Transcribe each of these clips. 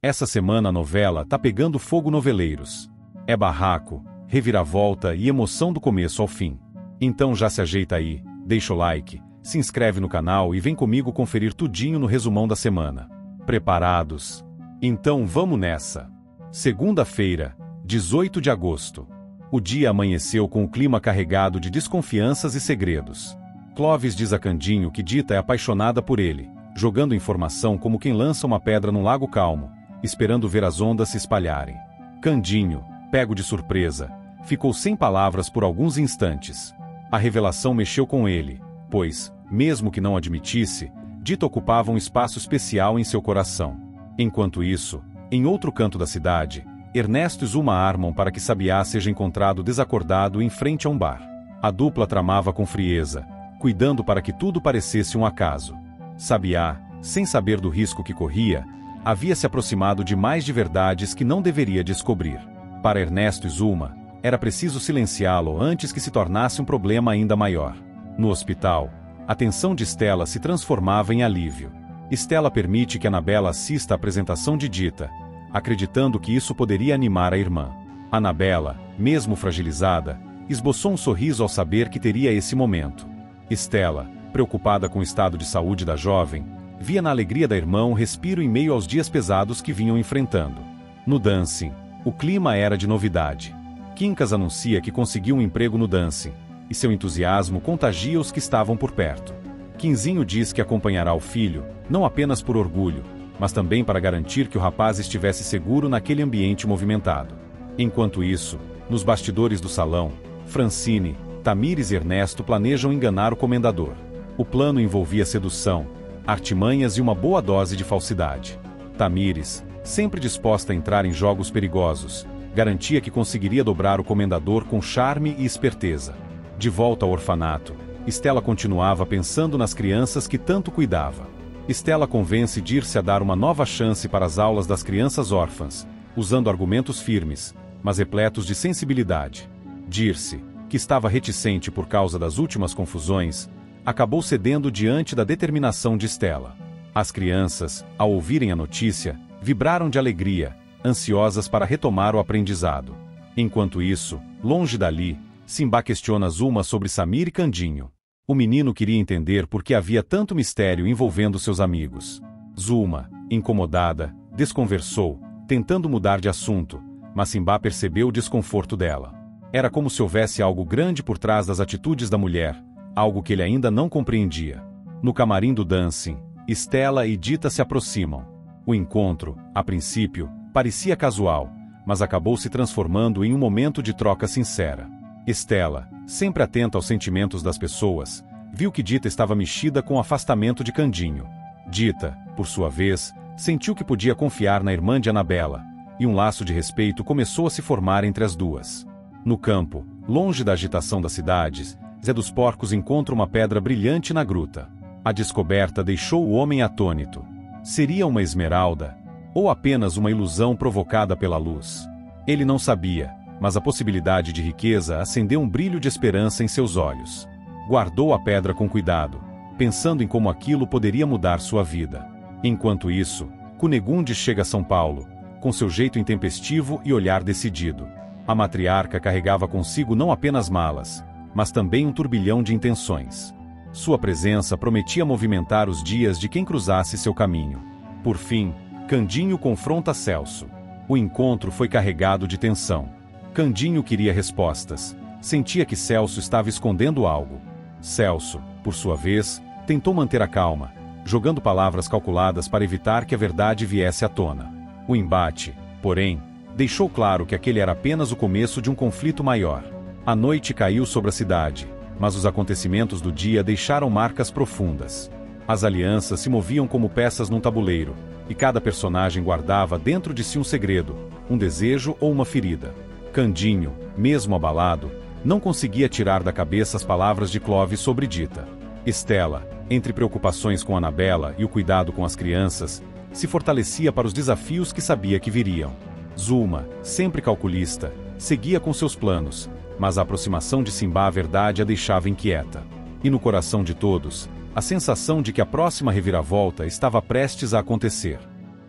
Essa semana a novela tá pegando fogo noveleiros. É barraco, reviravolta e emoção do começo ao fim. Então já se ajeita aí, deixa o like, se inscreve no canal e vem comigo conferir tudinho no resumão da semana. Preparados? Então vamos nessa! Segunda-feira, 18 de agosto. O dia amanheceu com o clima carregado de desconfianças e segredos. Clovis diz a Candinho que Dita é apaixonada por ele, jogando informação como quem lança uma pedra num lago calmo, esperando ver as ondas se espalharem. Candinho, pego de surpresa, ficou sem palavras por alguns instantes. A revelação mexeu com ele, pois, mesmo que não admitisse, Dita ocupava um espaço especial em seu coração. Enquanto isso, em outro canto da cidade, Ernesto e Zuma armam para que Sabiá seja encontrado desacordado em frente a um bar. A dupla tramava com frieza, cuidando para que tudo parecesse um acaso. Sabiá, sem saber do risco que corria, havia se aproximado de mais de verdades que não deveria descobrir. Para Ernesto e Zuma, era preciso silenciá-lo antes que se tornasse um problema ainda maior. No hospital, a tensão de Stella se transformava em alívio. Stella permite que Anabela assista à apresentação de Dita, acreditando que isso poderia animar a irmã. Anabela, mesmo fragilizada, esboçou um sorriso ao saber que teria esse momento. Stella, preocupada com o estado de saúde da jovem, via na alegria da irmã um respiro em meio aos dias pesados que vinham enfrentando. No dancing, o clima era de novidade. Quincas anuncia que conseguiu um emprego no dancing, e seu entusiasmo contagia os que estavam por perto. Quinzinho diz que acompanhará o filho, não apenas por orgulho, mas também para garantir que o rapaz estivesse seguro naquele ambiente movimentado. Enquanto isso, nos bastidores do salão, Francine, Tamires e Ernesto planejam enganar o comendador. O plano envolvia sedução, artimanhas e uma boa dose de falsidade. Tamires, sempre disposta a entrar em jogos perigosos, garantia que conseguiria dobrar o comendador com charme e esperteza. De volta ao orfanato, Stella continuava pensando nas crianças que tanto cuidava. Stella convence Dirce a dar uma nova chance para as aulas das crianças órfãs, usando argumentos firmes, mas repletos de sensibilidade. Dirce, que estava reticente por causa das últimas confusões, acabou cedendo diante da determinação de Stella. As crianças, ao ouvirem a notícia, vibraram de alegria, ansiosas para retomar o aprendizado. Enquanto isso, longe dali, Simbá questiona Zuma sobre Samir e Candinho. O menino queria entender por que havia tanto mistério envolvendo seus amigos. Zuma, incomodada, desconversou, tentando mudar de assunto, mas Simbá percebeu o desconforto dela. Era como se houvesse algo grande por trás das atitudes da mulher, algo que ele ainda não compreendia. No camarim do dancing, Stella e Dita se aproximam. O encontro, a princípio, parecia casual, mas acabou se transformando em um momento de troca sincera. Stella, sempre atenta aos sentimentos das pessoas, viu que Dita estava mexida com o afastamento de Candinho. Dita, por sua vez, sentiu que podia confiar na irmã de Anabela, e um laço de respeito começou a se formar entre as duas. No campo, longe da agitação das cidades, Zé dos Porcos encontra uma pedra brilhante na gruta. A descoberta deixou o homem atônito. Seria uma esmeralda? Ou apenas uma ilusão provocada pela luz? Ele não sabia, mas a possibilidade de riqueza acendeu um brilho de esperança em seus olhos. Guardou a pedra com cuidado, pensando em como aquilo poderia mudar sua vida. Enquanto isso, Cunegunde chega a São Paulo, com seu jeito intempestivo e olhar decidido. A matriarca carregava consigo não apenas malas, mas também um turbilhão de intenções. Sua presença prometia movimentar os dias de quem cruzasse seu caminho. Por fim, Candinho confronta Celso. O encontro foi carregado de tensão. Candinho queria respostas. Sentia que Celso estava escondendo algo. Celso, por sua vez, tentou manter a calma, jogando palavras calculadas para evitar que a verdade viesse à tona. O embate, porém, deixou claro que aquele era apenas o começo de um conflito maior. A noite caiu sobre a cidade, mas os acontecimentos do dia deixaram marcas profundas. As alianças se moviam como peças num tabuleiro, e cada personagem guardava dentro de si um segredo, um desejo ou uma ferida. Candinho, mesmo abalado, não conseguia tirar da cabeça as palavras de Clovis sobre Dita. Stella, entre preocupações com Anabela e o cuidado com as crianças, se fortalecia para os desafios que sabia que viriam. Zuma, sempre calculista, seguia com seus planos, mas a aproximação de Simbá à verdade a deixava inquieta. E no coração de todos, a sensação de que a próxima reviravolta estava prestes a acontecer.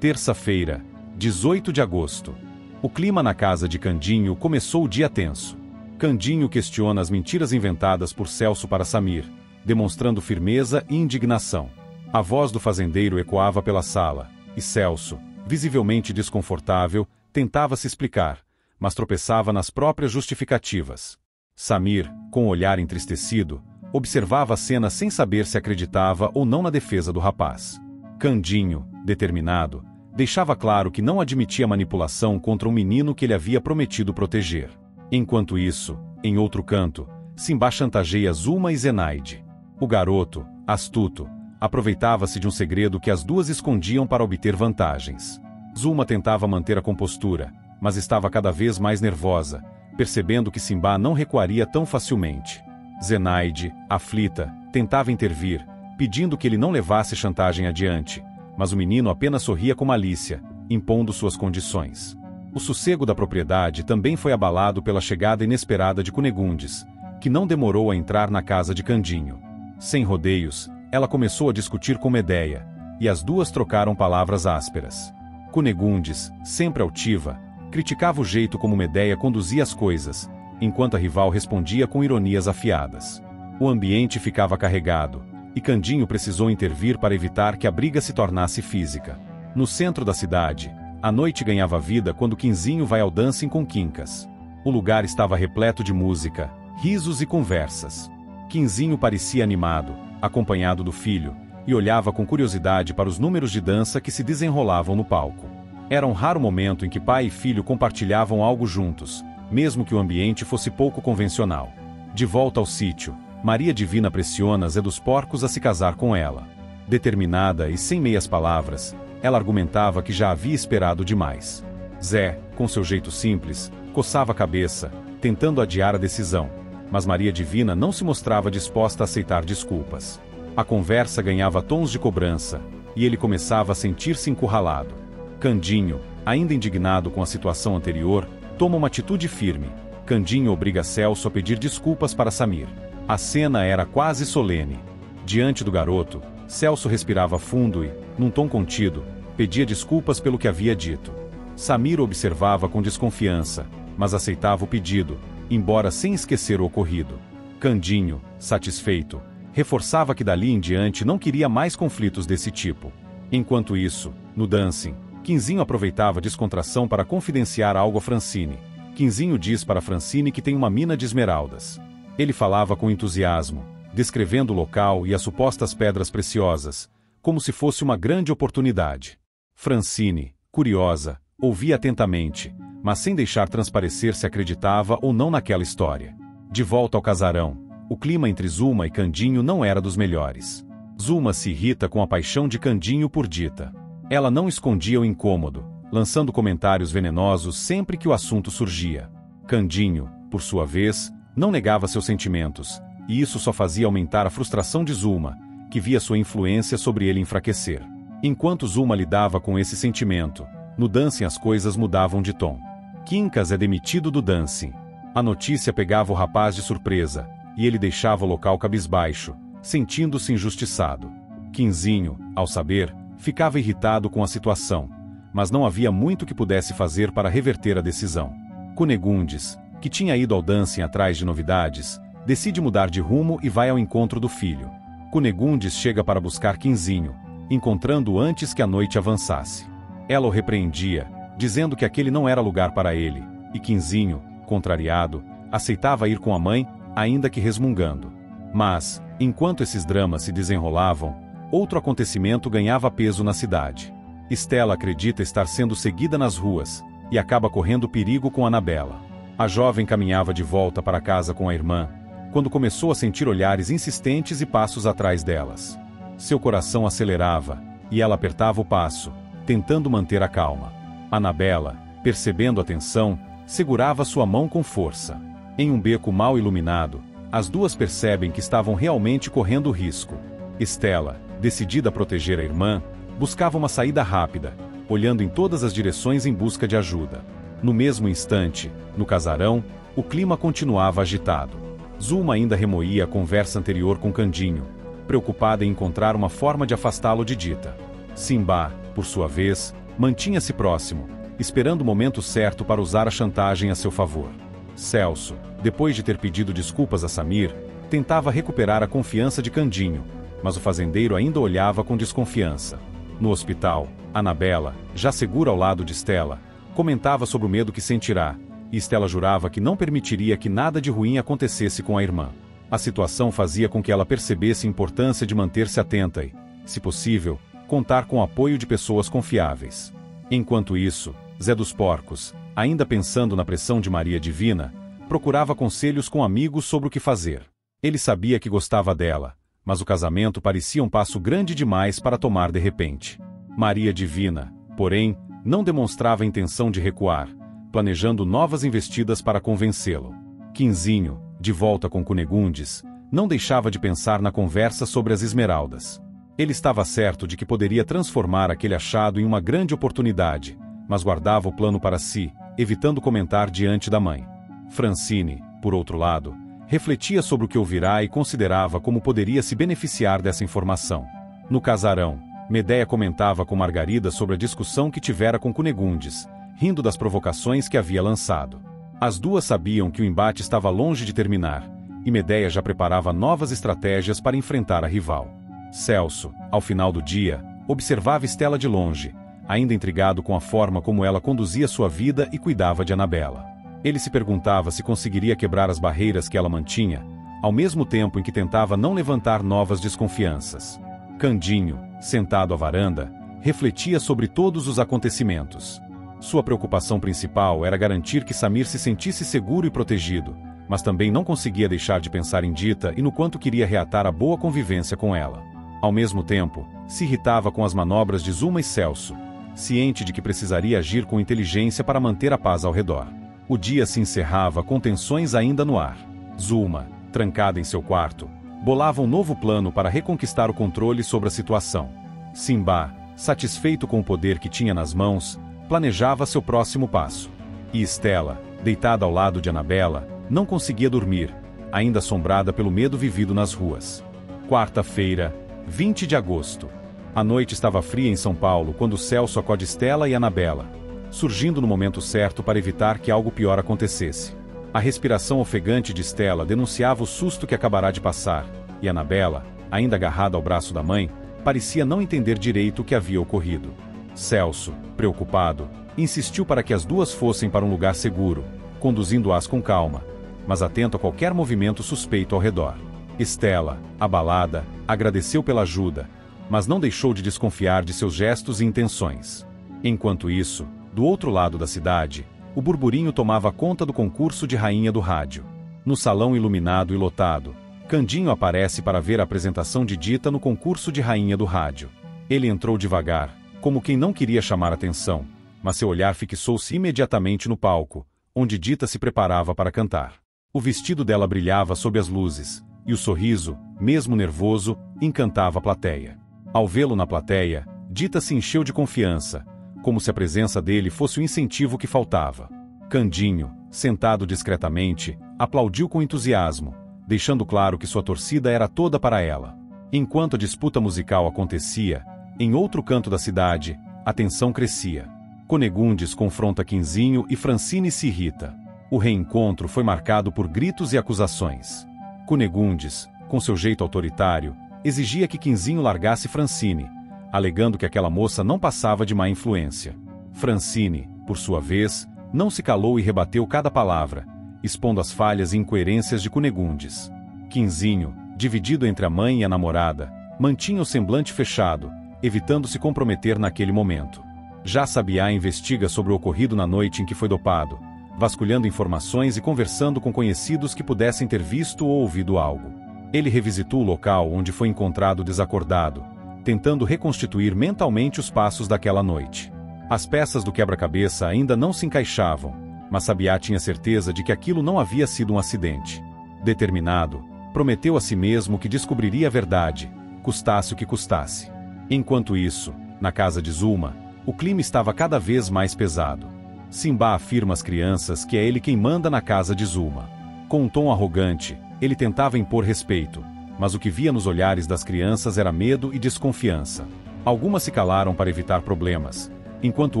Terça-feira, 18 de agosto. O clima na casa de Candinho começou o dia tenso. Candinho questiona as mentiras inventadas por Celso para Samir, demonstrando firmeza e indignação. A voz do fazendeiro ecoava pela sala, e Celso, visivelmente desconfortável, tentava se explicar, mas tropeçava nas próprias justificativas. Samir, com o olhar entristecido, observava a cena sem saber se acreditava ou não na defesa do rapaz. Candinho, determinado, deixava claro que não admitia manipulação contra um menino que ele havia prometido proteger. Enquanto isso, em outro canto, Simbá chantageia Zuma e Zenaide. O garoto, astuto, aproveitava-se de um segredo que as duas escondiam para obter vantagens. Zuma tentava manter a compostura, mas estava cada vez mais nervosa, percebendo que Simbá não recuaria tão facilmente. Zenaide, aflita, tentava intervir, pedindo que ele não levasse chantagem adiante, mas o menino apenas sorria com malícia, impondo suas condições. O sossego da propriedade também foi abalado pela chegada inesperada de Cunegundes, que não demorou a entrar na casa de Candinho. Sem rodeios, ela começou a discutir com Medéia, e as duas trocaram palavras ásperas. Cunegundes, sempre altiva, criticava o jeito como Medéia conduzia as coisas, enquanto a rival respondia com ironias afiadas. O ambiente ficava carregado, e Candinho precisou intervir para evitar que a briga se tornasse física. No centro da cidade, a noite ganhava vida quando Quinzinho vai ao dancing com Quincas. O lugar estava repleto de música, risos e conversas. Quinzinho parecia animado, acompanhado do filho, e olhava com curiosidade para os números de dança que se desenrolavam no palco. Era um raro momento em que pai e filho compartilhavam algo juntos, mesmo que o ambiente fosse pouco convencional. De volta ao sítio, Maria Divina pressiona Zé dos Porcos a se casar com ela. Determinada e sem meias palavras, ela argumentava que já havia esperado demais. Zé, com seu jeito simples, coçava a cabeça, tentando adiar a decisão, mas Maria Divina não se mostrava disposta a aceitar desculpas. A conversa ganhava tons de cobrança, e ele começava a sentir-se encurralado. Candinho, ainda indignado com a situação anterior, toma uma atitude firme. Candinho obriga Celso a pedir desculpas para Samir. A cena era quase solene. Diante do garoto, Celso respirava fundo e, num tom contido, pedia desculpas pelo que havia dito. Samir observava com desconfiança, mas aceitava o pedido, embora sem esquecer o ocorrido. Candinho, satisfeito, reforçava que dali em diante não queria mais conflitos desse tipo. Enquanto isso, no dancing, Quinzinho aproveitava a descontração para confidenciar algo a Francine. Quinzinho diz para Francine que tem uma mina de esmeraldas. Ele falava com entusiasmo, descrevendo o local e as supostas pedras preciosas, como se fosse uma grande oportunidade. Francine, curiosa, ouvia atentamente, mas sem deixar transparecer se acreditava ou não naquela história. De volta ao casarão, o clima entre Zuma e Candinho não era dos melhores. Zuma se irrita com a paixão de Candinho por Dita. Ela não escondia o incômodo, lançando comentários venenosos sempre que o assunto surgia. Candinho, por sua vez, não negava seus sentimentos, e isso só fazia aumentar a frustração de Zuma, que via sua influência sobre ele enfraquecer. Enquanto Zuma lidava com esse sentimento, no dancing as coisas mudavam de tom. Quincas é demitido do dancing. A notícia pegava o rapaz de surpresa, e ele deixava o local cabisbaixo, sentindo-se injustiçado. Quinzinho, ao saber, ficava irritado com a situação, mas não havia muito que pudesse fazer para reverter a decisão. Cunegundes, que tinha ido ao dancing atrás de novidades, decide mudar de rumo e vai ao encontro do filho. Cunegundes chega para buscar Quinzinho, encontrando-o antes que a noite avançasse. Ela o repreendia, dizendo que aquele não era lugar para ele, e Quinzinho, contrariado, aceitava ir com a mãe, ainda que resmungando. Mas, enquanto esses dramas se desenrolavam, outro acontecimento ganhava peso na cidade. Estela acredita estar sendo seguida nas ruas, e acaba correndo perigo com Anabela. A jovem caminhava de volta para casa com a irmã, quando começou a sentir olhares insistentes e passos atrás delas. Seu coração acelerava, e ela apertava o passo, tentando manter a calma. Anabela, percebendo a tensão, segurava sua mão com força. Em um beco mal iluminado, as duas percebem que estavam realmente correndo risco. Estela, decidida a proteger a irmã, buscava uma saída rápida, olhando em todas as direções em busca de ajuda. No mesmo instante, no casarão, o clima continuava agitado. Zuma ainda remoía a conversa anterior com Candinho, preocupada em encontrar uma forma de afastá-lo de Dita. Simbá, por sua vez, Mantinha-se próximo, esperando o momento certo para usar a chantagem a seu favor. Celso, depois de ter pedido desculpas a Samir, tentava recuperar a confiança de Candinho, mas o fazendeiro ainda olhava com desconfiança. No hospital, Anabela, já segura ao lado de Stella, comentava sobre o medo que sentirá, e Stella jurava que não permitiria que nada de ruim acontecesse com a irmã. A situação fazia com que ela percebesse a importância de manter-se atenta e, se possível, contar com o apoio de pessoas confiáveis. Enquanto isso, Zé dos Porcos, ainda pensando na pressão de Maria Divina, procurava conselhos com amigos sobre o que fazer. Ele sabia que gostava dela, mas o casamento parecia um passo grande demais para tomar de repente. Maria Divina, porém, não demonstrava a intenção de recuar, planejando novas investidas para convencê-lo. Quinzinho, de volta com Cunegundes, não deixava de pensar na conversa sobre as esmeraldas. Ele estava certo de que poderia transformar aquele achado em uma grande oportunidade, mas guardava o plano para si, evitando comentar diante da mãe. Francine, por outro lado, refletia sobre o que ouvirá e considerava como poderia se beneficiar dessa informação. No casarão, Medéia comentava com Margarida sobre a discussão que tivera com Cunegundes, rindo das provocações que havia lançado. As duas sabiam que o embate estava longe de terminar, e Medéia já preparava novas estratégias para enfrentar a rival. Celso, ao final do dia, observava Stella de longe, ainda intrigado com a forma como ela conduzia sua vida e cuidava de Anabela. Ele se perguntava se conseguiria quebrar as barreiras que ela mantinha, ao mesmo tempo em que tentava não levantar novas desconfianças. Candinho, sentado à varanda, refletia sobre todos os acontecimentos. Sua preocupação principal era garantir que Samir se sentisse seguro e protegido, mas também não conseguia deixar de pensar em Dita e no quanto queria reatar a boa convivência com ela. Ao mesmo tempo, se irritava com as manobras de Zuma e Celso, ciente de que precisaria agir com inteligência para manter a paz ao redor. O dia se encerrava com tensões ainda no ar. Zuma, trancada em seu quarto, bolava um novo plano para reconquistar o controle sobre a situação. Simba, satisfeito com o poder que tinha nas mãos, planejava seu próximo passo. E Stella, deitada ao lado de Anabela, não conseguia dormir, ainda assombrada pelo medo vivido nas ruas. Quarta-feira, 20 de agosto. A noite estava fria em São Paulo quando Celso acode Stella e Anabela, surgindo no momento certo para evitar que algo pior acontecesse. A respiração ofegante de Stella denunciava o susto que acabará de passar, e Anabela, ainda agarrada ao braço da mãe, parecia não entender direito o que havia ocorrido. Celso, preocupado, insistiu para que as duas fossem para um lugar seguro, conduzindo-as com calma, mas atento a qualquer movimento suspeito ao redor. Stella, abalada, agradeceu pela ajuda, mas não deixou de desconfiar de seus gestos e intenções. Enquanto isso, do outro lado da cidade, o burburinho tomava conta do concurso de rainha do rádio. No salão iluminado e lotado, Candinho aparece para ver a apresentação de Dita no concurso de rainha do rádio. Ele entrou devagar, como quem não queria chamar atenção, mas seu olhar fixou-se imediatamente no palco, onde Dita se preparava para cantar. O vestido dela brilhava sob as luzes, e o sorriso, mesmo nervoso, encantava a plateia. Ao vê-lo na plateia, Dita se encheu de confiança, como se a presença dele fosse o incentivo que faltava. Candinho, sentado discretamente, aplaudiu com entusiasmo, deixando claro que sua torcida era toda para ela. Enquanto a disputa musical acontecia, em outro canto da cidade, a tensão crescia. Cunegundes confronta Quinzinho e Francine se irrita. O reencontro foi marcado por gritos e acusações. Cunegundes, com seu jeito autoritário, exigia que Quinzinho largasse Francine, alegando que aquela moça não passava de má influência. Francine, por sua vez, não se calou e rebateu cada palavra, expondo as falhas e incoerências de Cunegundes. Quinzinho, dividido entre a mãe e a namorada, mantinha o semblante fechado, evitando se comprometer naquele momento. Já Sabiá investiga sobre o ocorrido na noite em que foi dopado, vasculhando informações e conversando com conhecidos que pudessem ter visto ou ouvido algo. Ele revisitou o local onde foi encontrado desacordado, tentando reconstituir mentalmente os passos daquela noite. As peças do quebra-cabeça ainda não se encaixavam, mas Sabiá tinha certeza de que aquilo não havia sido um acidente. Determinado, prometeu a si mesmo que descobriria a verdade, custasse o que custasse. Enquanto isso, na casa de Zuma, o clima estava cada vez mais pesado. Simba afirma às crianças que é ele quem manda na casa de Zuma. Com um tom arrogante, ele tentava impor respeito, mas o que via nos olhares das crianças era medo e desconfiança. Algumas se calaram para evitar problemas, enquanto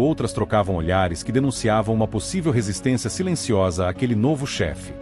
outras trocavam olhares que denunciavam uma possível resistência silenciosa àquele novo chefe.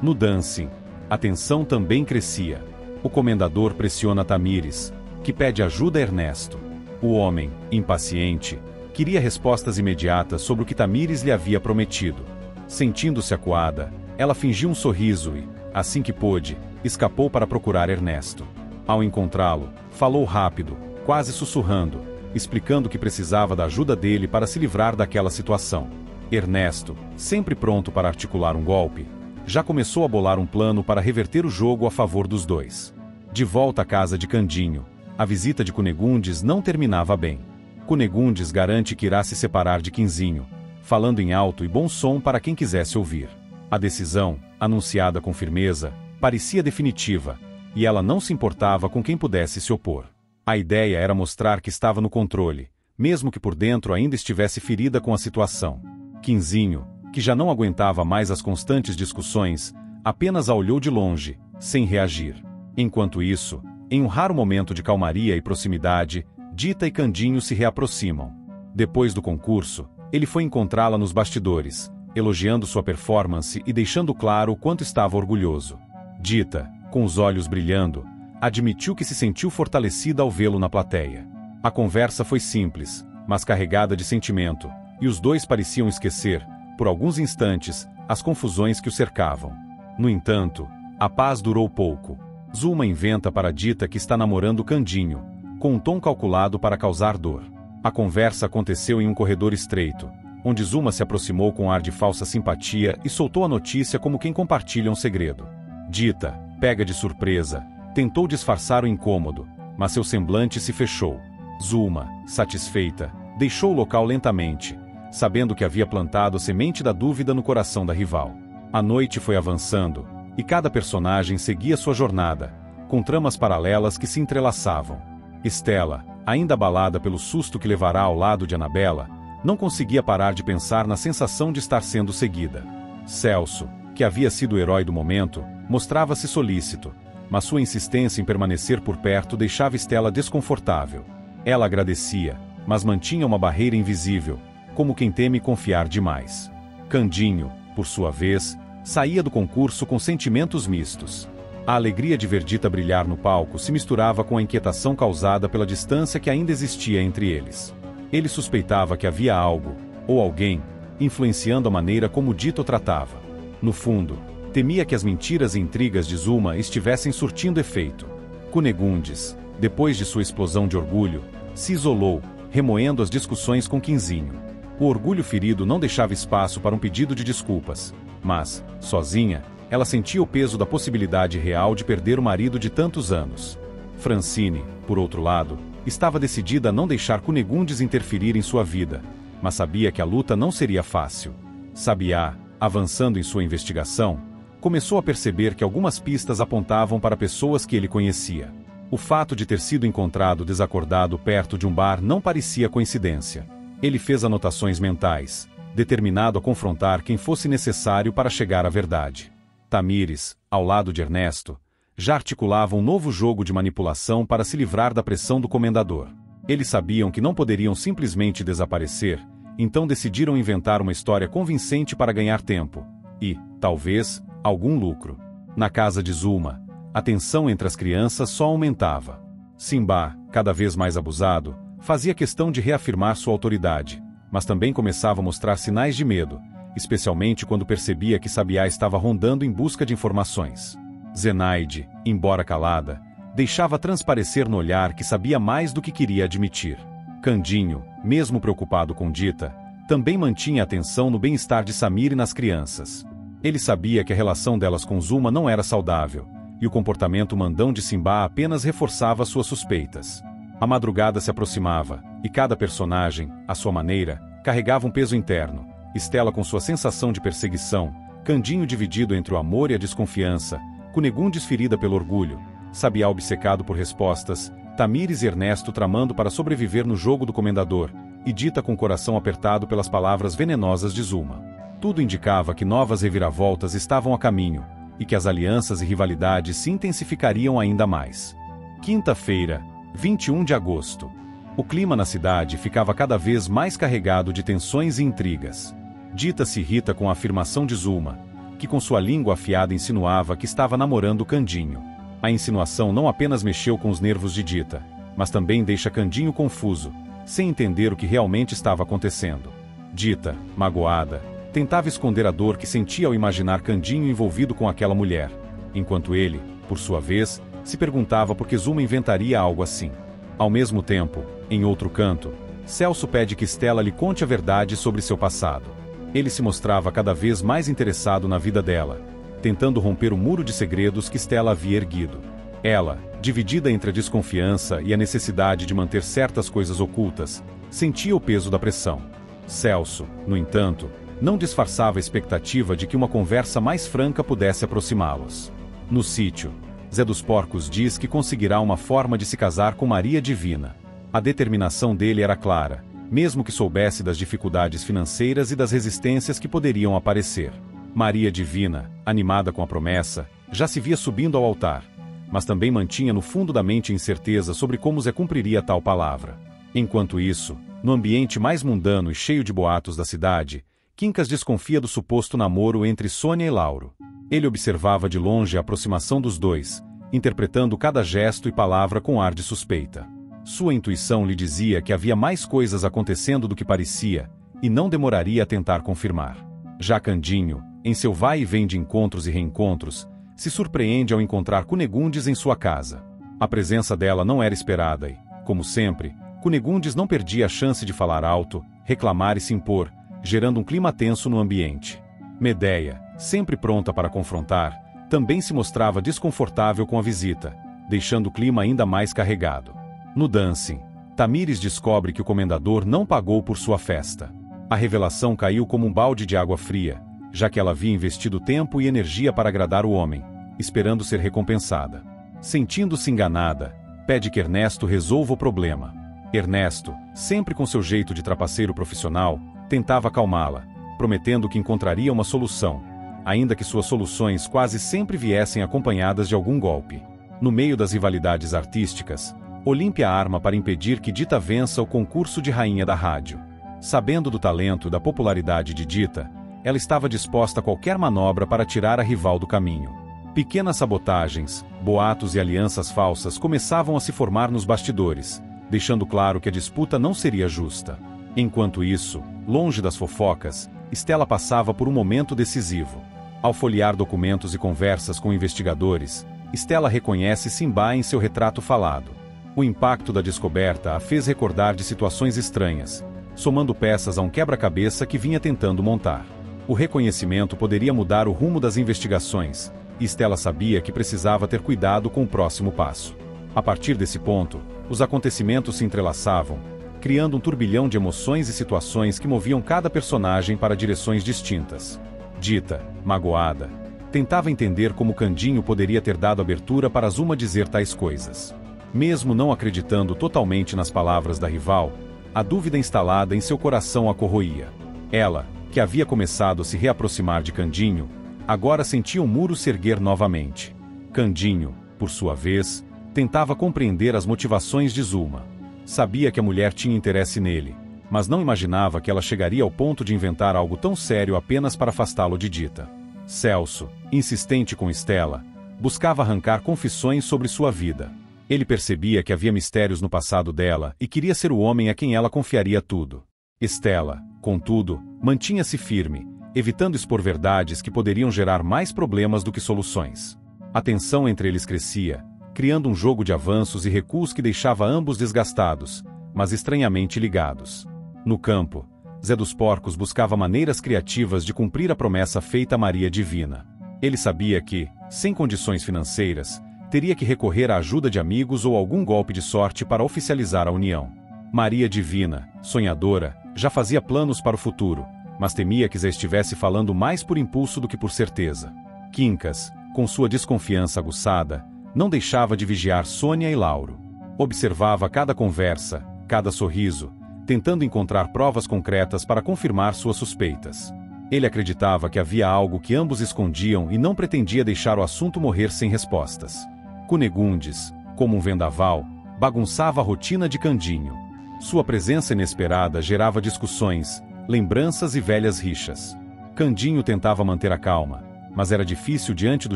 No dancing, a tensão também crescia. O comendador pressiona Tamires, que pede ajuda a Ernesto. O homem, impaciente, queria respostas imediatas sobre o que Tamires lhe havia prometido. Sentindo-se acuada, ela fingiu um sorriso e, assim que pôde, escapou para procurar Ernesto. Ao encontrá-lo, falou rápido, quase sussurrando, explicando que precisava da ajuda dele para se livrar daquela situação. Ernesto, sempre pronto para articular um golpe, já começou a bolar um plano para reverter o jogo a favor dos dois. De volta à casa de Candinho, a visita de Cunegundes não terminava bem. Cunegundes garante que irá se separar de Quinzinho, falando em alto e bom som para quem quisesse ouvir. A decisão, anunciada com firmeza, parecia definitiva, e ela não se importava com quem pudesse se opor. A ideia era mostrar que estava no controle, mesmo que por dentro ainda estivesse ferida com a situação. Quinzinho, que já não aguentava mais as constantes discussões, apenas a olhou de longe, sem reagir. Enquanto isso, em um raro momento de calmaria e proximidade, Dita e Candinho se reaproximam. Depois do concurso, ele foi encontrá-la nos bastidores, elogiando sua performance e deixando claro o quanto estava orgulhoso. Dita, com os olhos brilhando, admitiu que se sentiu fortalecida ao vê-lo na plateia. A conversa foi simples, mas carregada de sentimento, e os dois pareciam esquecer, por alguns instantes, as confusões que o cercavam. No entanto, a paz durou pouco. Zuma inventa para Dita que está namorando Candinho, com um tom calculado para causar dor. A conversa aconteceu em um corredor estreito, onde Zuma se aproximou com ar de falsa simpatia e soltou a notícia como quem compartilha um segredo. Dita, pega de surpresa, tentou disfarçar o incômodo, mas seu semblante se fechou. Zuma, satisfeita, deixou o local lentamente, sabendo que havia plantado a semente da dúvida no coração da rival. A noite foi avançando, e cada personagem seguia sua jornada, com tramas paralelas que se entrelaçavam. Estela, ainda abalada pelo susto que levará ao lado de Anabela, não conseguia parar de pensar na sensação de estar sendo seguida. Celso, que havia sido o herói do momento, mostrava-se solícito, mas sua insistência em permanecer por perto deixava Estela desconfortável. Ela agradecia, mas mantinha uma barreira invisível, como quem teme confiar demais. Candinho, por sua vez, saía do concurso com sentimentos mistos. A alegria de ver Dita brilhar no palco se misturava com a inquietação causada pela distância que ainda existia entre eles. Ele suspeitava que havia algo, ou alguém, influenciando a maneira como Dita o tratava. No fundo, temia que as mentiras e intrigas de Zuma estivessem surtindo efeito. Cunegundes, depois de sua explosão de orgulho, se isolou, remoendo as discussões com Quinzinho. O orgulho ferido não deixava espaço para um pedido de desculpas, mas, sozinha, ela sentia o peso da possibilidade real de perder o marido de tantos anos. Francine, por outro lado, estava decidida a não deixar Cunegundes interferir em sua vida, mas sabia que a luta não seria fácil. Sabiá, avançando em sua investigação, começou a perceber que algumas pistas apontavam para pessoas que ele conhecia. O fato de ter sido encontrado desacordado perto de um bar não parecia coincidência. Ele fez anotações mentais, determinado a confrontar quem fosse necessário para chegar à verdade. Tamires, ao lado de Ernesto, já articulava um novo jogo de manipulação para se livrar da pressão do comendador. Eles sabiam que não poderiam simplesmente desaparecer, então decidiram inventar uma história convincente para ganhar tempo e, talvez, algum lucro. Na casa de Zuma, a tensão entre as crianças só aumentava. Simba, cada vez mais abusado, fazia questão de reafirmar sua autoridade, mas também começava a mostrar sinais de medo, especialmente quando percebia que Sabiá estava rondando em busca de informações. Zenaide, embora calada, deixava transparecer no olhar que sabia mais do que queria admitir. Candinho, mesmo preocupado com Dita, também mantinha atenção no bem-estar de Samir e nas crianças. Ele sabia que a relação delas com Zuma não era saudável, e o comportamento mandão de Simba apenas reforçava suas suspeitas. A madrugada se aproximava, e cada personagem, à sua maneira, carregava um peso interno. Estela com sua sensação de perseguição, Candinho dividido entre o amor e a desconfiança, Cunegundes ferida pelo orgulho, Sabiá obcecado por respostas, Tamires e Ernesto tramando para sobreviver no jogo do comendador, e Dita com o coração apertado pelas palavras venenosas de Zuma. Tudo indicava que novas reviravoltas estavam a caminho, e que as alianças e rivalidades se intensificariam ainda mais. Quinta-feira, 21 de agosto. O clima na cidade ficava cada vez mais carregado de tensões e intrigas. Dita se irrita com a afirmação de Zulma, que com sua língua afiada insinuava que estava namorando Candinho. A insinuação não apenas mexeu com os nervos de Dita, mas também deixa Candinho confuso, sem entender o que realmente estava acontecendo. Dita, magoada, tentava esconder a dor que sentia ao imaginar Candinho envolvido com aquela mulher, enquanto ele, por sua vez, se perguntava por que Zulma inventaria algo assim. Ao mesmo tempo, em outro canto, Celso pede que Stella lhe conte a verdade sobre seu passado. Ele se mostrava cada vez mais interessado na vida dela, tentando romper o muro de segredos que Stella havia erguido. Ela, dividida entre a desconfiança e a necessidade de manter certas coisas ocultas, sentia o peso da pressão. Celso, no entanto, não disfarçava a expectativa de que uma conversa mais franca pudesse aproximá-los. No sítio, Zé dos Porcos diz que conseguirá uma forma de se casar com Maria Divina. A determinação dele era clara, mesmo que soubesse das dificuldades financeiras e das resistências que poderiam aparecer. Maria Divina, animada com a promessa, já se via subindo ao altar, mas também mantinha no fundo da mente incerteza sobre como Zé cumpriria tal palavra. Enquanto isso, no ambiente mais mundano e cheio de boatos da cidade, Quincas desconfia do suposto namoro entre Sônia e Lauro. Ele observava de longe a aproximação dos dois, interpretando cada gesto e palavra com ar de suspeita. Sua intuição lhe dizia que havia mais coisas acontecendo do que parecia, e não demoraria a tentar confirmar. Já Candinho, em seu vai e vem de encontros e reencontros, se surpreende ao encontrar Cunegundes em sua casa. A presença dela não era esperada e, como sempre, Cunegundes não perdia a chance de falar alto, reclamar e se impor, gerando um clima tenso no ambiente. Medéia, sempre pronta para confrontar, também se mostrava desconfortável com a visita, deixando o clima ainda mais carregado. No dancing, Tamires descobre que o comendador não pagou por sua festa. A revelação caiu como um balde de água fria, já que ela havia investido tempo e energia para agradar o homem, esperando ser recompensada. Sentindo-se enganada, pede que Ernesto resolva o problema. Ernesto, sempre com seu jeito de trapaceiro profissional, tentava acalmá-la, prometendo que encontraria uma solução, ainda que suas soluções quase sempre viessem acompanhadas de algum golpe. No meio das rivalidades artísticas, Olímpia arma para impedir que Dita vença o concurso de rainha da rádio. Sabendo do talento e da popularidade de Dita, ela estava disposta a qualquer manobra para tirar a rival do caminho. Pequenas sabotagens, boatos e alianças falsas começavam a se formar nos bastidores, deixando claro que a disputa não seria justa. Enquanto isso, longe das fofocas, Stella passava por um momento decisivo. Ao folhear documentos e conversas com investigadores, Stella reconhece Simba em seu retrato falado. O impacto da descoberta a fez recordar de situações estranhas, somando peças a um quebra-cabeça que vinha tentando montar. O reconhecimento poderia mudar o rumo das investigações, e Stella sabia que precisava ter cuidado com o próximo passo. A partir desse ponto, os acontecimentos se entrelaçavam, criando um turbilhão de emoções e situações que moviam cada personagem para direções distintas. Dita, magoada, tentava entender como Candinho poderia ter dado abertura para Zulma dizer tais coisas. Mesmo não acreditando totalmente nas palavras da rival, a dúvida instalada em seu coração a corroía. Ela, que havia começado a se reaproximar de Candinho, agora sentia o muro se erguer novamente. Candinho, por sua vez, tentava compreender as motivações de Zulma. Sabia que a mulher tinha interesse nele, mas não imaginava que ela chegaria ao ponto de inventar algo tão sério apenas para afastá-lo de Dita. Celso, insistente com Stella, buscava arrancar confissões sobre sua vida. Ele percebia que havia mistérios no passado dela e queria ser o homem a quem ela confiaria tudo. Stella, contudo, mantinha-se firme, evitando expor verdades que poderiam gerar mais problemas do que soluções. A tensão entre eles crescia, criando um jogo de avanços e recuos que deixava ambos desgastados, mas estranhamente ligados. No campo, Zé dos Porcos buscava maneiras criativas de cumprir a promessa feita a Maria Divina. Ele sabia que, sem condições financeiras, teria que recorrer à ajuda de amigos ou algum golpe de sorte para oficializar a união. Maria Divina, sonhadora, já fazia planos para o futuro, mas temia que Zé estivesse falando mais por impulso do que por certeza. Quincas, com sua desconfiança aguçada, não deixava de vigiar Sônia e Lauro. Observava cada conversa, cada sorriso, tentando encontrar provas concretas para confirmar suas suspeitas. Ele acreditava que havia algo que ambos escondiam e não pretendia deixar o assunto morrer sem respostas. Cunegundes, como um vendaval, bagunçava a rotina de Candinho. Sua presença inesperada gerava discussões, lembranças e velhas rixas. Candinho tentava manter a calma, mas era difícil diante do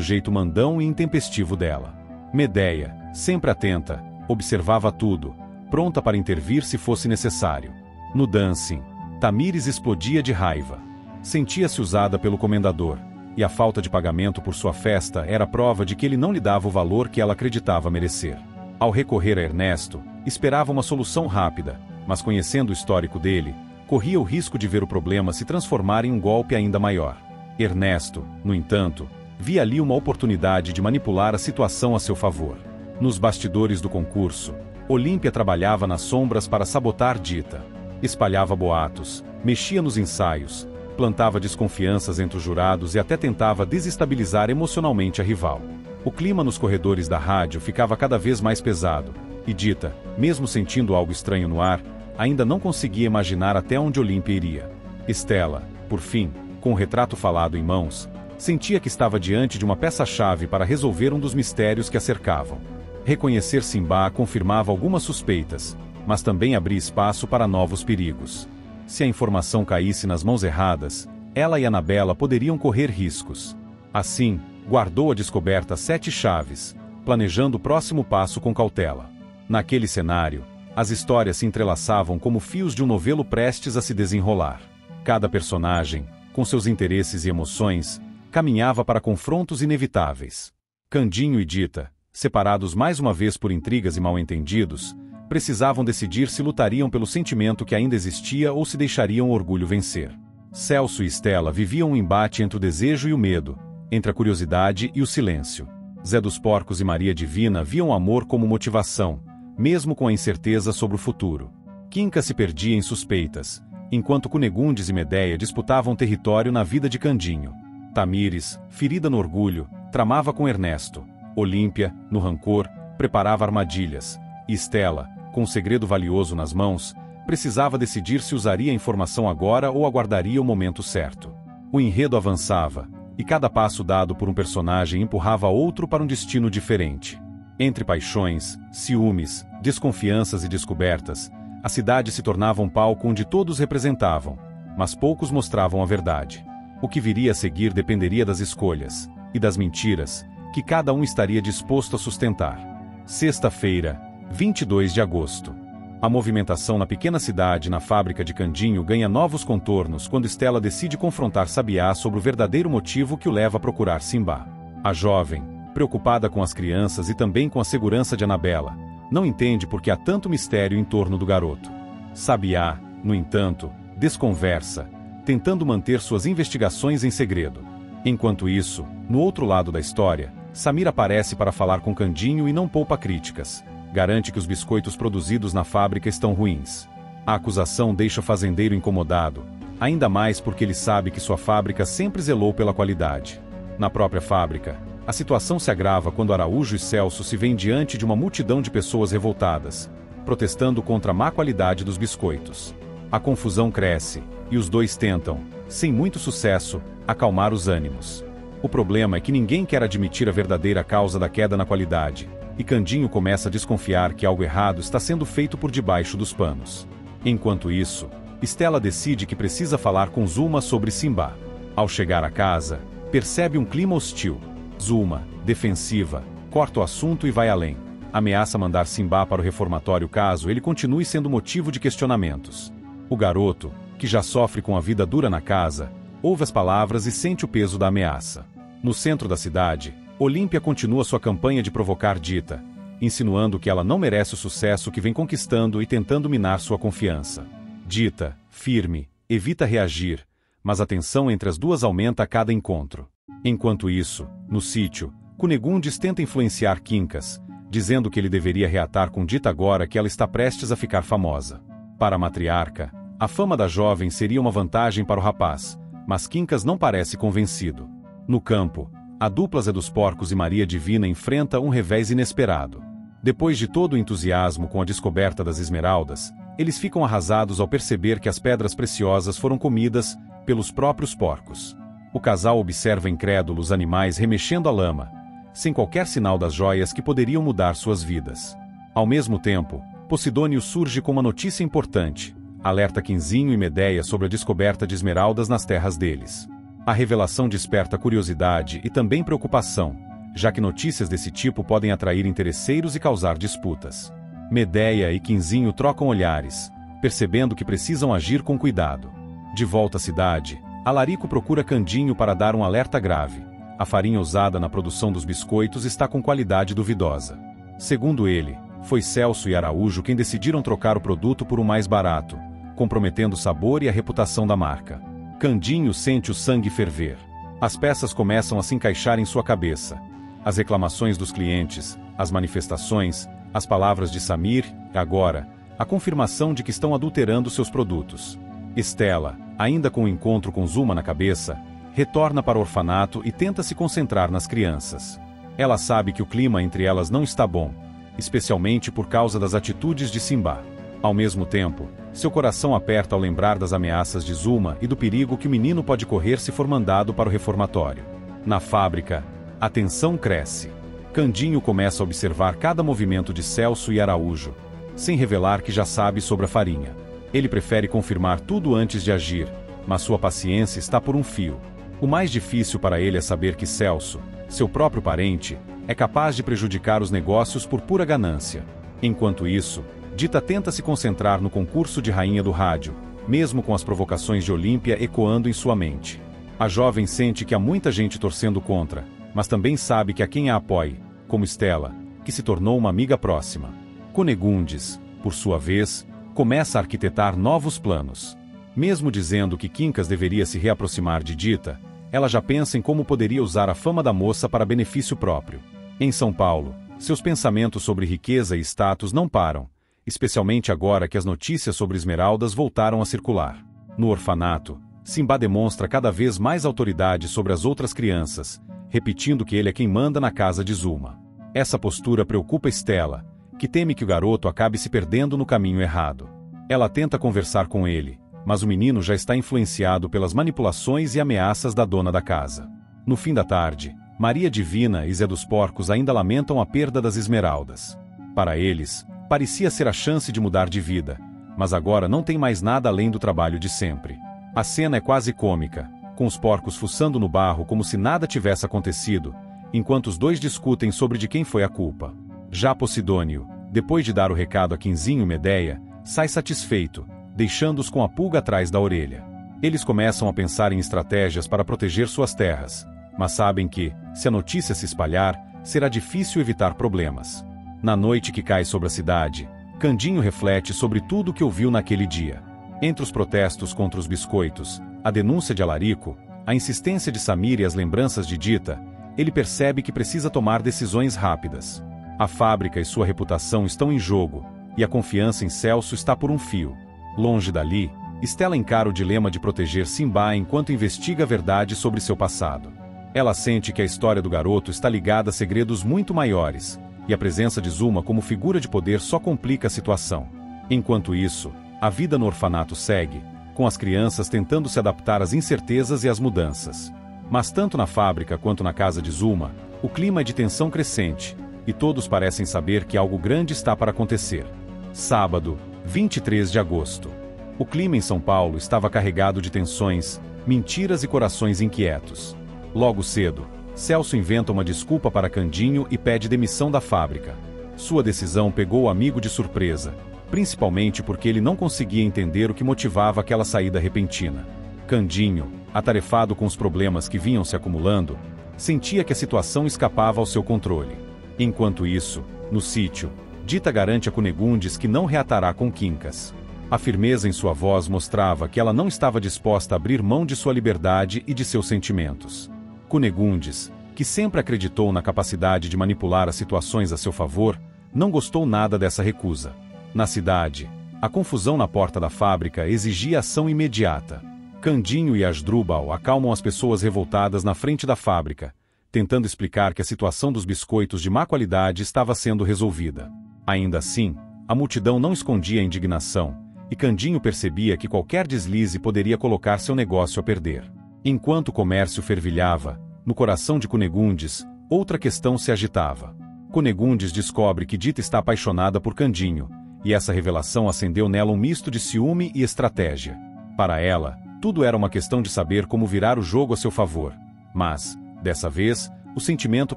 jeito mandão e intempestivo dela. Medéia, sempre atenta, observava tudo, pronta para intervir se fosse necessário. No dancing, Tamires explodia de raiva. Sentia-se usada pelo comendador, e a falta de pagamento por sua festa era prova de que ele não lhe dava o valor que ela acreditava merecer. Ao recorrer a Ernesto, esperava uma solução rápida, mas conhecendo o histórico dele, corria o risco de ver o problema se transformar em um golpe ainda maior. Ernesto, no entanto, via ali uma oportunidade de manipular a situação a seu favor. Nos bastidores do concurso, Olímpia trabalhava nas sombras para sabotar Dita. Espalhava boatos, mexia nos ensaios, plantava desconfianças entre os jurados e até tentava desestabilizar emocionalmente a rival. O clima nos corredores da rádio ficava cada vez mais pesado, e Dita, mesmo sentindo algo estranho no ar, ainda não conseguia imaginar até onde Olímpia iria. Estela, por fim, com o retrato falado em mãos, sentia que estava diante de uma peça-chave para resolver um dos mistérios que a cercavam. Reconhecer Simba confirmava algumas suspeitas, mas também abria espaço para novos perigos. Se a informação caísse nas mãos erradas, ela e Anabela poderiam correr riscos. Assim, guardou a descoberta 7 chaves, planejando o próximo passo com cautela. Naquele cenário, as histórias se entrelaçavam como fios de um novelo prestes a se desenrolar. Cada personagem, com seus interesses e emoções, caminhava para confrontos inevitáveis. Candinho e Dita, separados mais uma vez por intrigas e mal-entendidos, precisavam decidir se lutariam pelo sentimento que ainda existia ou se deixariam o orgulho vencer. Celso e Estela viviam um embate entre o desejo e o medo, entre a curiosidade e o silêncio. Zé dos Porcos e Maria Divina viam o amor como motivação, mesmo com a incerteza sobre o futuro. Quinca se perdia em suspeitas, enquanto Cunegundes e Medéia disputavam território na vida de Candinho. Tamires, ferida no orgulho, tramava com Ernesto. Olímpia, no rancor, preparava armadilhas. E Estela, com um segredo valioso nas mãos, precisava decidir se usaria a informação agora ou aguardaria o momento certo. O enredo avançava, e cada passo dado por um personagem empurrava outro para um destino diferente. Entre paixões, ciúmes, desconfianças e descobertas, a cidade se tornava um palco onde todos representavam, mas poucos mostravam a verdade. O que viria a seguir dependeria das escolhas, e das mentiras, que cada um estaria disposto a sustentar. Sexta-feira, 22 de agosto. A movimentação na pequena cidade na fábrica de Candinho ganha novos contornos quando Estela decide confrontar Sabiá sobre o verdadeiro motivo que o leva a procurar Simba. A jovem, preocupada com as crianças e também com a segurança de Anabela, não entende por que há tanto mistério em torno do garoto. Sabiá, no entanto, desconversa, tentando manter suas investigações em segredo. Enquanto isso, no outro lado da história, Samir aparece para falar com Candinho e não poupa críticas. Garante que os biscoitos produzidos na fábrica estão ruins. A acusação deixa o fazendeiro incomodado, ainda mais porque ele sabe que sua fábrica sempre zelou pela qualidade. Na própria fábrica, a situação se agrava quando Araújo e Celso se veem diante de uma multidão de pessoas revoltadas, protestando contra a má qualidade dos biscoitos. A confusão cresce, e os dois tentam, sem muito sucesso, acalmar os ânimos. O problema é que ninguém quer admitir a verdadeira causa da queda na qualidade, e Candinho começa a desconfiar que algo errado está sendo feito por debaixo dos panos. Enquanto isso, Estela decide que precisa falar com Zulma sobre Simba. Ao chegar à casa, percebe um clima hostil. Zulma, defensiva, corta o assunto e vai além. Ameaça mandar Simba para o reformatório caso ele continue sendo motivo de questionamentos. O garoto, que já sofre com a vida dura na casa, ouve as palavras e sente o peso da ameaça. No centro da cidade, Olímpia continua sua campanha de provocar Dita, insinuando que ela não merece o sucesso que vem conquistando e tentando minar sua confiança. Dita, firme, evita reagir, mas a tensão entre as duas aumenta a cada encontro. Enquanto isso, no sítio, Cunegundes tenta influenciar Quincas, dizendo que ele deveria reatar com Dita agora que ela está prestes a ficar famosa. Para a matriarca, a fama da jovem seria uma vantagem para o rapaz, mas Quincas não parece convencido. No campo, a dupla Zé dos Porcos e Maria Divina enfrenta um revés inesperado. Depois de todo o entusiasmo com a descoberta das esmeraldas, eles ficam arrasados ao perceber que as pedras preciosas foram comidas pelos próprios porcos. O casal observa incrédulo os animais remexendo a lama, sem qualquer sinal das joias que poderiam mudar suas vidas. Ao mesmo tempo, Posidônio surge com uma notícia importante. Alerta Quinzinho e Medéia sobre a descoberta de esmeraldas nas terras deles. A revelação desperta curiosidade e também preocupação, já que notícias desse tipo podem atrair interesseiros e causar disputas. Medéia e Quinzinho trocam olhares, percebendo que precisam agir com cuidado. De volta à cidade, Alarico procura Candinho para dar um alerta grave. A farinha usada na produção dos biscoitos está com qualidade duvidosa. Segundo ele, foi Celso e Araújo quem decidiram trocar o produto por um mais barato, comprometendo o sabor e a reputação da marca. Candinho sente o sangue ferver. As peças começam a se encaixar em sua cabeça. As reclamações dos clientes, as manifestações, as palavras de Samir, e agora, a confirmação de que estão adulterando seus produtos. Estela, ainda com o encontro com Zuma na cabeça, retorna para o orfanato e tenta se concentrar nas crianças. Ela sabe que o clima entre elas não está bom, especialmente por causa das atitudes de Simba. Ao mesmo tempo, seu coração aperta ao lembrar das ameaças de Zuma e do perigo que o menino pode correr se for mandado para o reformatório. Na fábrica, a tensão cresce. Candinho começa a observar cada movimento de Celso e Araújo, sem revelar que já sabe sobre a farinha. Ele prefere confirmar tudo antes de agir, mas sua paciência está por um fio. O mais difícil para ele é saber que Celso, seu próprio parente, é capaz de prejudicar os negócios por pura ganância. Enquanto isso, Dita tenta se concentrar no concurso de rainha do rádio, mesmo com as provocações de Olímpia ecoando em sua mente. A jovem sente que há muita gente torcendo contra, mas também sabe que há quem a apoie, como Estela, que se tornou uma amiga próxima. Cunegundes, por sua vez, começa a arquitetar novos planos. Mesmo dizendo que Quincas deveria se reaproximar de Dita, ela já pensa em como poderia usar a fama da moça para benefício próprio. Em São Paulo, seus pensamentos sobre riqueza e status não param, especialmente agora que as notícias sobre esmeraldas voltaram a circular. No orfanato, Simba demonstra cada vez mais autoridade sobre as outras crianças, repetindo que ele é quem manda na casa de Zuma. Essa postura preocupa Estela, que teme que o garoto acabe se perdendo no caminho errado. Ela tenta conversar com ele, mas o menino já está influenciado pelas manipulações e ameaças da dona da casa. No fim da tarde, Maria Divina e Zé dos Porcos ainda lamentam a perda das esmeraldas. Para eles, parecia ser a chance de mudar de vida, mas agora não tem mais nada além do trabalho de sempre. A cena é quase cômica, com os porcos fuçando no barro como se nada tivesse acontecido, enquanto os dois discutem sobre de quem foi a culpa. Já Posidônio, depois de dar o recado a Quinzinho e Medéia, sai satisfeito, deixando-os com a pulga atrás da orelha. Eles começam a pensar em estratégias para proteger suas terras, mas sabem que, se a notícia se espalhar, será difícil evitar problemas. Na noite que cai sobre a cidade, Candinho reflete sobre tudo o que ouviu naquele dia. Entre os protestos contra os biscoitos, a denúncia de Alarico, a insistência de Samir e as lembranças de Dita, ele percebe que precisa tomar decisões rápidas. A fábrica e sua reputação estão em jogo, e a confiança em Celso está por um fio. Longe dali, Estela encara o dilema de proteger Simba enquanto investiga a verdade sobre seu passado. Ela sente que a história do garoto está ligada a segredos muito maiores, e a presença de Zuma como figura de poder só complica a situação. Enquanto isso, a vida no orfanato segue, com as crianças tentando se adaptar às incertezas e às mudanças. Mas tanto na fábrica quanto na casa de Zuma, o clima é de tensão crescente, e todos parecem saber que algo grande está para acontecer. Sábado, 23 de agosto. O clima em São Paulo estava carregado de tensões, mentiras e corações inquietos. Logo cedo, Celso inventa uma desculpa para Candinho e pede demissão da fábrica. Sua decisão pegou o amigo de surpresa, principalmente porque ele não conseguia entender o que motivava aquela saída repentina. Candinho, atarefado com os problemas que vinham se acumulando, sentia que a situação escapava ao seu controle. Enquanto isso, no sítio, Dita garante a Cunegundes que não reatará com Quincas. A firmeza em sua voz mostrava que ela não estava disposta a abrir mão de sua liberdade e de seus sentimentos. Cunegundes, que sempre acreditou na capacidade de manipular as situações a seu favor, não gostou nada dessa recusa. Na cidade, a confusão na porta da fábrica exigia ação imediata. Candinho e Asdrubal acalmam as pessoas revoltadas na frente da fábrica, tentando explicar que a situação dos biscoitos de má qualidade estava sendo resolvida. Ainda assim, a multidão não escondia a indignação, e Candinho percebia que qualquer deslize poderia colocar seu negócio a perder. Enquanto o comércio fervilhava, no coração de Cunegundes, outra questão se agitava. Cunegundes descobre que Dita está apaixonada por Candinho, e essa revelação acendeu nela um misto de ciúme e estratégia. Para ela, tudo era uma questão de saber como virar o jogo a seu favor. Mas, dessa vez, o sentimento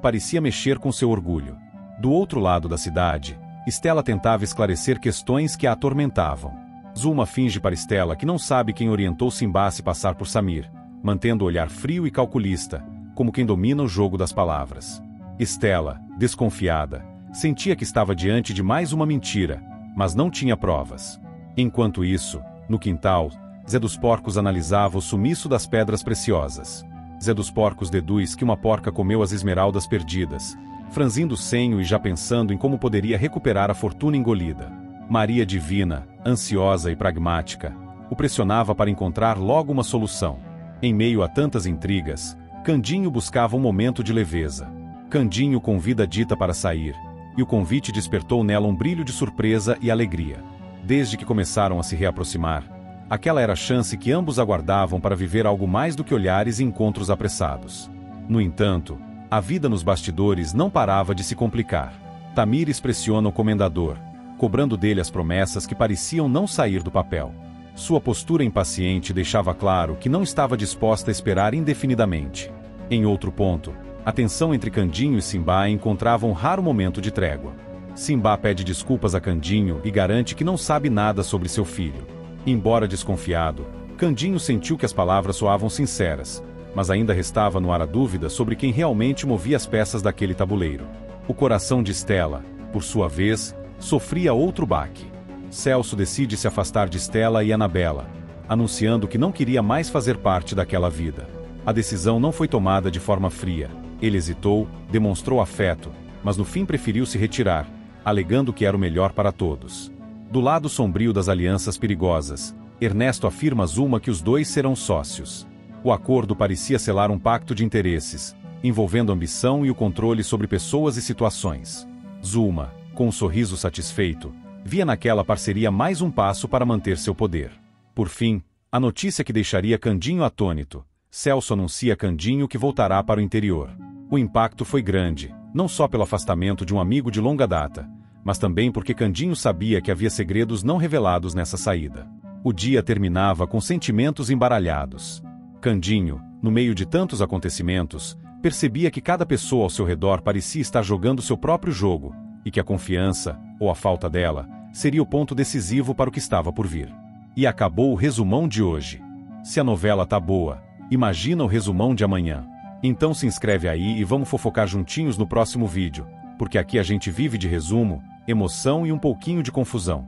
parecia mexer com seu orgulho. Do outro lado da cidade, Stella tentava esclarecer questões que a atormentavam. Zulma finge para Stella que não sabe quem orientou Simba a se passar por Samir, mantendo o olhar frio e calculista, como quem domina o jogo das palavras. Stella, desconfiada, sentia que estava diante de mais uma mentira, mas não tinha provas. Enquanto isso, no quintal, Zé dos Porcos analisava o sumiço das pedras preciosas. Zé dos Porcos deduz que uma porca comeu as esmeraldas perdidas, franzindo o senho e já pensando em como poderia recuperar a fortuna engolida. Maria Divina, ansiosa e pragmática, o pressionava para encontrar logo uma solução. Em meio a tantas intrigas, Candinho buscava um momento de leveza. Candinho convida Dita para sair, e o convite despertou nela um brilho de surpresa e alegria. Desde que começaram a se reaproximar, aquela era a chance que ambos aguardavam para viver algo mais do que olhares e encontros apressados. No entanto, a vida nos bastidores não parava de se complicar. Tamires pressiona o comendador, cobrando dele as promessas que pareciam não sair do papel. Sua postura impaciente deixava claro que não estava disposta a esperar indefinidamente. Em outro ponto, a tensão entre Candinho e Simba encontrava um raro momento de trégua. Simba pede desculpas a Candinho e garante que não sabe nada sobre seu filho. Embora desconfiado, Candinho sentiu que as palavras soavam sinceras, mas ainda restava no ar a dúvida sobre quem realmente movia as peças daquele tabuleiro. O coração de Stella, por sua vez, sofria outro baque. Celso decide se afastar de Stella e Anabela, anunciando que não queria mais fazer parte daquela vida. A decisão não foi tomada de forma fria. Ele hesitou, demonstrou afeto, mas no fim preferiu se retirar, alegando que era o melhor para todos. Do lado sombrio das alianças perigosas, Ernesto afirma a Zulma que os dois serão sócios. O acordo parecia selar um pacto de interesses, envolvendo ambição e o controle sobre pessoas e situações. Zulma, com um sorriso satisfeito, via naquela parceria mais um passo para manter seu poder. Por fim, a notícia que deixaria Candinho atônito. Celso anuncia a Candinho que voltará para o interior. O impacto foi grande, não só pelo afastamento de um amigo de longa data, mas também porque Candinho sabia que havia segredos não revelados nessa saída. O dia terminava com sentimentos embaralhados. Candinho, no meio de tantos acontecimentos, percebia que cada pessoa ao seu redor parecia estar jogando seu próprio jogo, e que a confiança, ou a falta dela, seria o ponto decisivo para o que estava por vir. E acabou o resumão de hoje. Se a novela tá boa, imagina o resumão de amanhã. Então se inscreve aí e vamos fofocar juntinhos no próximo vídeo, porque aqui a gente vive de resumo, emoção e um pouquinho de confusão.